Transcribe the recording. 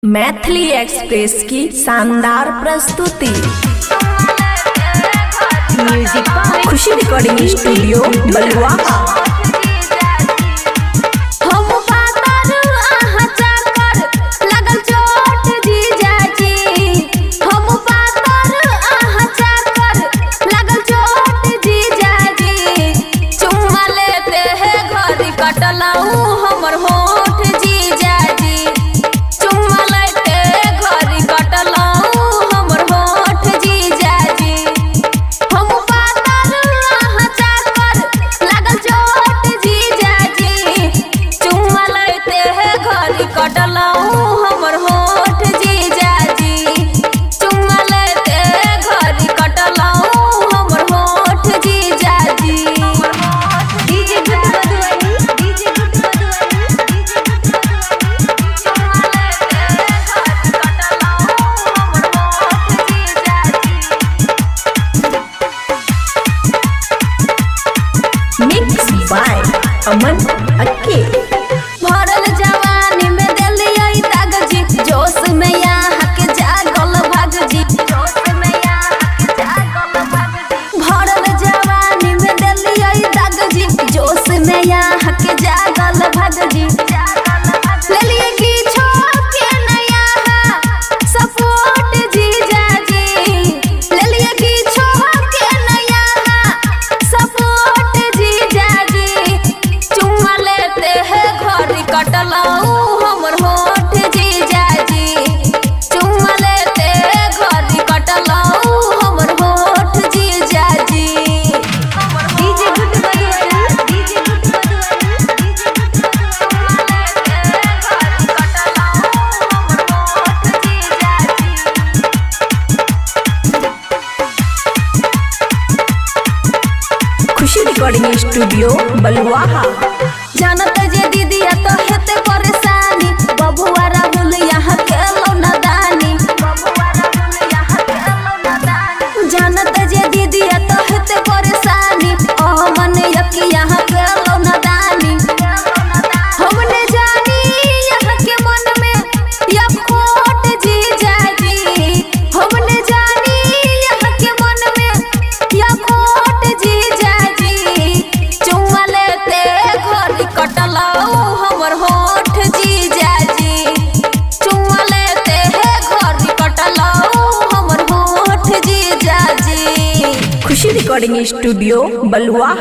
Maithili express की शानदार प्रस्तुति। म्यूजिक खुशी रिकॉर्डिंग स्टूडियो बलुआ। मिक्स बाय अमन अक्के। भरल जवानी में दिलियै दागजी, जोश में यहाँ के जागल भागजी, जोश में यहाँ के जागल भागजी। भरल जवानी में दिलियै दागजी, जोश में यहाँ के जागल भागजी। लेलिए की छोके नया सपोर्ट जीजाजी, लेलिए की छोके नया सपोर्ट जीजाजी। चुम्मा लेते हैं घड़ी कटलाऊ हमर होठ जीजाजी, चुम्मा लेते घड़ी कटलाऊ हमर होठ जीजाजी। डीजे गुड बदुआ, डीजे गुड बदुआ, खुशी रिकॉर्डिंग स्टूडियो बलुआ। जानत जे दीदिया तो हेते परेशानी, बबुआ राहुल यहाँ के लौनादानी, बबुआ राहुल यहाँ के लौनादानी। जानत जे दीदिया तो हेते परेशानी, ओ मन यकी यहाँ के लौनादानी। हमने जानी यहाँ के मन में या खोट जीजाजी, हमने जानी यहाँ के मन में या खोट जीजाजी। चुम्मा लेते घड़ी कटलाऊ हमर होठ जीजाजी, चुम्मा लेते घड़ी कटलाऊ हमर होठ जीजाजी। खुशी रिकॉर्डिंग स्टूडियो बलुआ।